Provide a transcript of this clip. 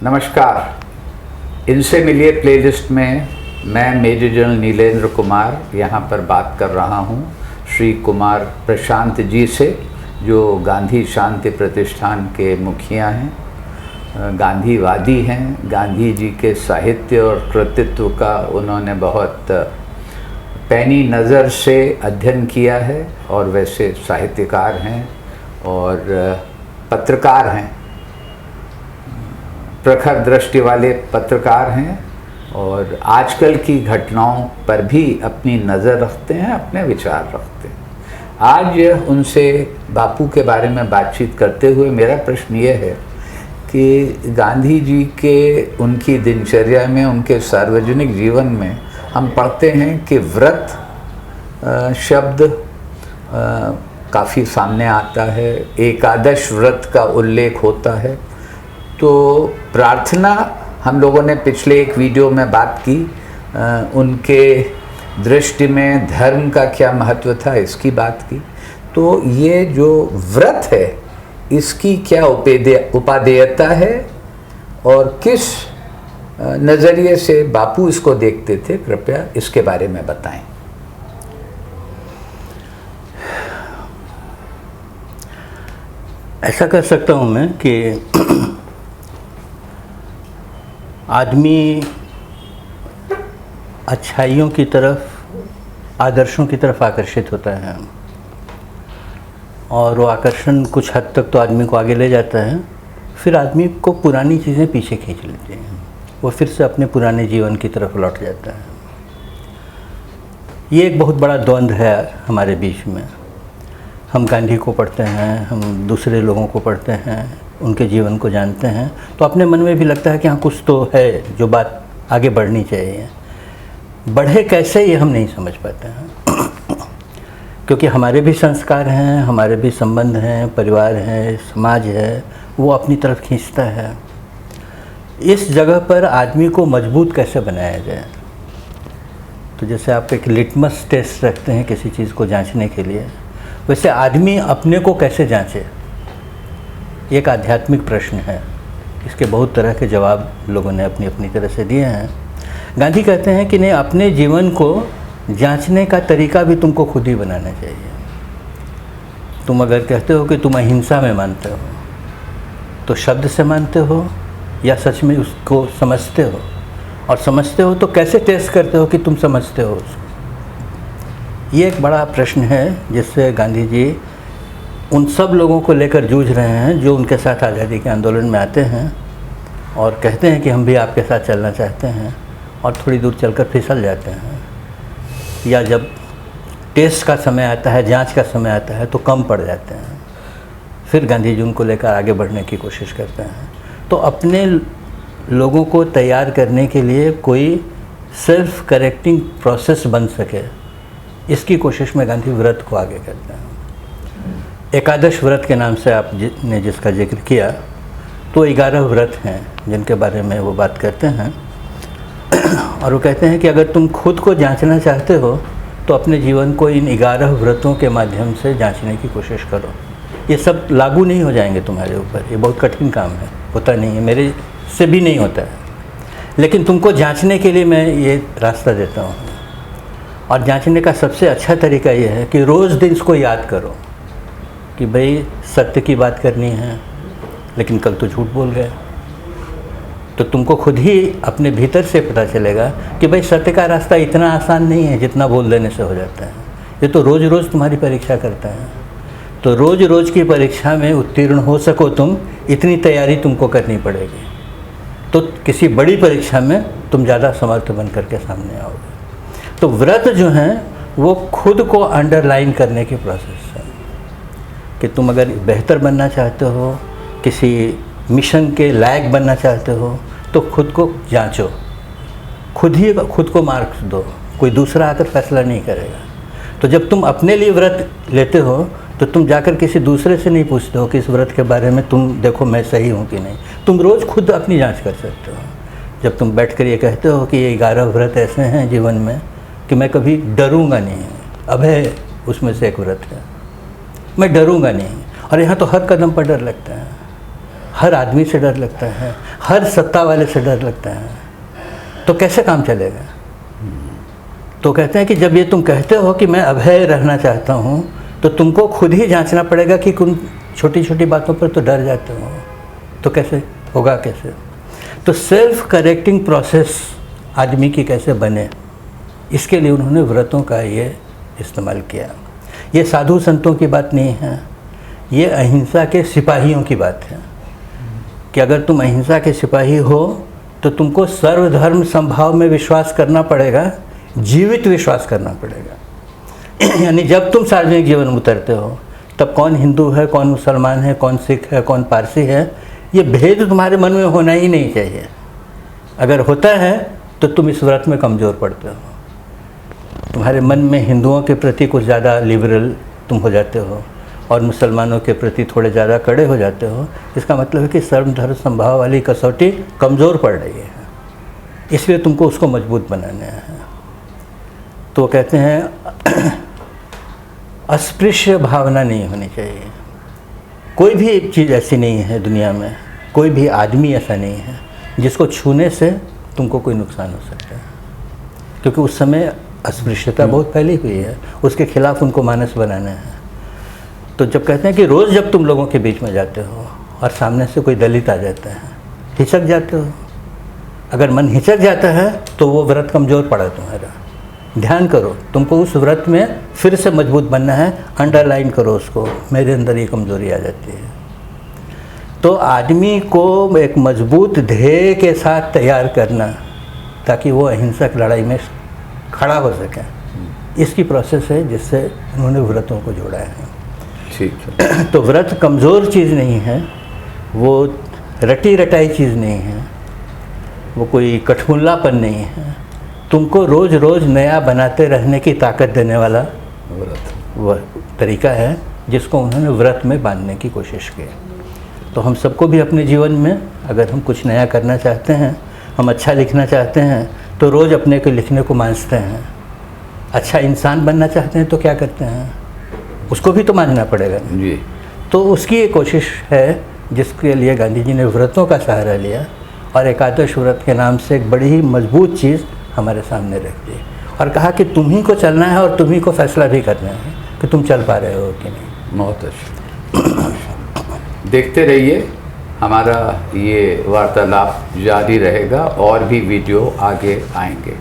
नमस्कार। इनसे मिलिए प्लेलिस्ट में मैं मेजर जनरल नीलेंद्र कुमार यहाँ पर बात कर रहा हूँ श्री कुमार प्रशांत जी से, जो गांधी शांति प्रतिष्ठान के मुखिया हैं, गांधीवादी हैं। गांधी जी के साहित्य और कृतित्व का उन्होंने बहुत पैनी नज़र से अध्ययन किया है और वैसे साहित्यकार हैं और पत्रकार हैं, प्रखर दृष्टि वाले पत्रकार हैं और आजकल की घटनाओं पर भी अपनी नज़र रखते हैं, अपने विचार रखते हैं। आज उनसे बापू के बारे में बातचीत करते हुए मेरा प्रश्न ये है कि गांधी जी के उनकी दिनचर्या में, उनके सार्वजनिक जीवन में हम पढ़ते हैं कि व्रत शब्द काफ़ी सामने आता है, एकादश व्रत का उल्लेख होता है। तो प्रार्थना हम लोगों ने पिछले एक वीडियो में बात की, उनके दृष्टि में धर्म का क्या महत्व था इसकी बात की। तो ये जो व्रत है इसकी क्या उपादेयता है और किस नज़रिए से बापू इसको देखते थे, कृपया इसके बारे में बताएं। ऐसा कर सकता हूँ मैं कि आदमी अच्छाइयों की तरफ, आदर्शों की तरफ आकर्षित होता है और वो आकर्षण कुछ हद तक तो आदमी को आगे ले जाता है, फिर आदमी को पुरानी चीज़ें पीछे खींच लेती हैं, वो फिर से अपने पुराने जीवन की तरफ लौट जाता है। ये एक बहुत बड़ा द्वंद्व है हमारे बीच में। हम गांधी को पढ़ते हैं, हम दूसरे लोगों को पढ़ते हैं, उनके जीवन को जानते हैं, तो अपने मन में भी लगता है कि हाँ कुछ तो है जो बात आगे बढ़नी चाहिए। बढ़े कैसे ये हम नहीं समझ पाते हैं क्योंकि हमारे भी संस्कार हैं, हमारे भी संबंध हैं, परिवार है, समाज है, वो अपनी तरफ खींचता है। इस जगह पर आदमी को मजबूत कैसे बनाया जाए? तो जैसे आप एक लिटमस टेस्ट रखते हैं किसी चीज़ को जांचने के लिए, वैसे आदमी अपने को कैसे जांचे, एक आध्यात्मिक प्रश्न है। इसके बहुत तरह के जवाब लोगों ने अपनी अपनी तरह से दिए हैं। गांधी कहते हैं कि नहीं, अपने जीवन को जांचने का तरीका भी तुमको खुद ही बनाना चाहिए। तुम अगर कहते हो कि तुम अहिंसा में मानते हो, तो शब्द से मानते हो या सच में उसको समझते हो, और समझते हो तो कैसे टेस्ट करते हो कि तुम समझते हो उसको। ये एक बड़ा प्रश्न है जिससे गांधी जी उन सब लोगों को लेकर जूझ रहे हैं जो उनके साथ आज़ादी के आंदोलन में आते हैं और कहते हैं कि हम भी आपके साथ चलना चाहते हैं, और थोड़ी दूर चलकर फिसल जाते हैं, या जब टेस्ट का समय आता है, जांच का समय आता है, तो कम पड़ जाते हैं। फिर गांधी जी उनको लेकर आगे बढ़ने की कोशिश करते हैं। तो अपने लोगों को तैयार करने के लिए कोई सेल्फ करेक्टिंग प्रोसेस बन सके, इसकी कोशिश में गांधी व्रत को आगे करते हैं। एकादश व्रत के नाम से आपने जिसका जिक्र किया, तो 11 व्रत हैं जिनके बारे में वो बात करते हैं और वो कहते हैं कि अगर तुम खुद को जांचना चाहते हो तो अपने जीवन को इन 11 व्रतों के माध्यम से जांचने की कोशिश करो। ये सब लागू नहीं हो जाएंगे तुम्हारे ऊपर, ये बहुत कठिन काम है, होता नहीं है, मेरे से भी नहीं होता है, लेकिन तुमको जांचने के लिए मैं ये रास्ता देता हूँ। और जांचने का सबसे अच्छा तरीका ये है कि रोज़ दिन इसको याद करो कि भाई सत्य की बात करनी है, लेकिन कल तो झूठ बोल गए। तो तुमको खुद ही अपने भीतर से पता चलेगा कि भाई सत्य का रास्ता इतना आसान नहीं है जितना बोल देने से हो जाता है। ये तो रोज़ रोज़ तुम्हारी परीक्षा करता है। तो रोज़ रोज़ की परीक्षा में उत्तीर्ण हो सको तुम, इतनी तैयारी तुमको करनी पड़ेगी, तो किसी बड़ी परीक्षा में तुम ज़्यादा समर्थ बन करके सामने आओगे। तो व्रत जो हैं वो खुद को अंडरलाइन करने की प्रोसेस है कि तुम अगर बेहतर बनना चाहते हो, किसी मिशन के लायक बनना चाहते हो, तो खुद को जांचो, खुद ही खुद को मार्क्स दो, कोई दूसरा आकर फैसला नहीं करेगा। तो जब तुम अपने लिए व्रत लेते हो तो तुम जाकर किसी दूसरे से नहीं पूछते हो कि इस व्रत के बारे में तुम देखो मैं सही हूँ कि नहीं। तुम रोज़ खुद अपनी जांच कर सकते हो। जब तुम बैठकर ये कहते हो कि ये 11 व्रत ऐसे हैं जीवन में कि मैं कभी डरूंगा नहीं, अभय उसमें से एक व्रत है, मैं डरूंगा नहीं। और यहाँ तो हर कदम पर डर लगता है, हर आदमी से डर लगता है, हर सत्ता वाले से डर लगता है, तो कैसे काम चलेगा? तो कहते हैं कि जब ये तुम कहते हो कि मैं अभय रहना चाहता हूँ, तो तुमको खुद ही जांचना पड़ेगा कि तुम छोटी छोटी बातों पर तो डर जाते हो, तो कैसे होगा, कैसे? तो सेल्फ करेक्टिंग प्रोसेस आदमी की कैसे बने, इसके लिए उन्होंने व्रतों का ये इस्तेमाल किया। ये साधु संतों की बात नहीं है, ये अहिंसा के सिपाहियों की बात है कि अगर तुम अहिंसा के सिपाही हो तो तुमको सर्वधर्म संभाव में विश्वास करना पड़ेगा, जीवित विश्वास करना पड़ेगा। यानी जब तुम सार्वजनिक जीवन में उतरते हो तब कौन हिंदू है, कौन मुसलमान है, कौन सिख है, कौन पारसी है, ये भेद तुम्हारे मन में होना ही नहीं चाहिए। अगर होता है तो तुम इस व्रत में कमज़ोर पड़ते हो। तुम्हारे मन में हिंदुओं के प्रति कुछ ज़्यादा लिबरल तुम हो जाते हो और मुसलमानों के प्रति थोड़े ज़्यादा कड़े हो जाते हो। इसका मतलब है कि सर्वधर्म संभाव वाली कसौटी कमज़ोर पड़ रही है, इसलिए तुमको उसको मजबूत बनाना है। तो कहते हैं अस्पृश्य भावना नहीं होनी चाहिए। कोई भी एक चीज़ ऐसी नहीं है दुनिया में, कोई भी आदमी ऐसा नहीं है जिसको छूने से तुमको कोई नुकसान हो सकता है, क्योंकि उस समय अस्पृश्यता बहुत फैली हुई है, उसके खिलाफ उनको मानस बनाना है। तो जब कहते हैं कि रोज़ जब तुम लोगों के बीच में जाते हो और सामने से कोई दलित आ जाता है, हिचक जाते हो। अगर मन हिचक जाता है तो वो व्रत कमज़ोर पड़ा तुम्हारा। ध्यान करो, तुमको उस व्रत में फिर से मजबूत बनना है, अंडरलाइन करो उसको, मेरे अंदर ये कमज़ोरी आ जाती है। तो आदमी को एक मजबूत ध्येय के साथ तैयार करना ताकि वो अहिंसक लड़ाई में खड़ा हो सके, इसकी प्रोसेस है जिससे उन्होंने व्रतों को जोड़ा है। ठीक है। तो व्रत कमज़ोर चीज़ नहीं है, वो रटी रटाई चीज़ नहीं है, वो कोई कठमुल्लापन नहीं है। तुमको रोज़ रोज़ नया बनाते रहने की ताकत देने वाला वह तरीका है जिसको उन्होंने व्रत में बांधने की कोशिश की। तो हम सबको भी अपने जीवन में अगर हम कुछ नया करना चाहते हैं, हम अच्छा लिखना चाहते हैं, तो रोज़ अपने को लिखने को मांझते हैं। अच्छा इंसान बनना चाहते हैं तो क्या करते हैं, उसको भी तो मानना पड़ेगा जी। तो उसकी एक कोशिश है जिसके लिए गांधी जी ने व्रतों का सहारा लिया और एकादश व्रत के नाम से एक बड़ी ही मजबूत चीज़ हमारे सामने रख दी और कहा कि तुम ही को चलना है और तुम ही को फैसला भी करना है कि तुम चल पा रहे हो कि नहीं। बहुत अच्छा। देखते रहिए, हमारा ये वार्तालाप जारी रहेगा और भी वीडियो आगे आएंगे।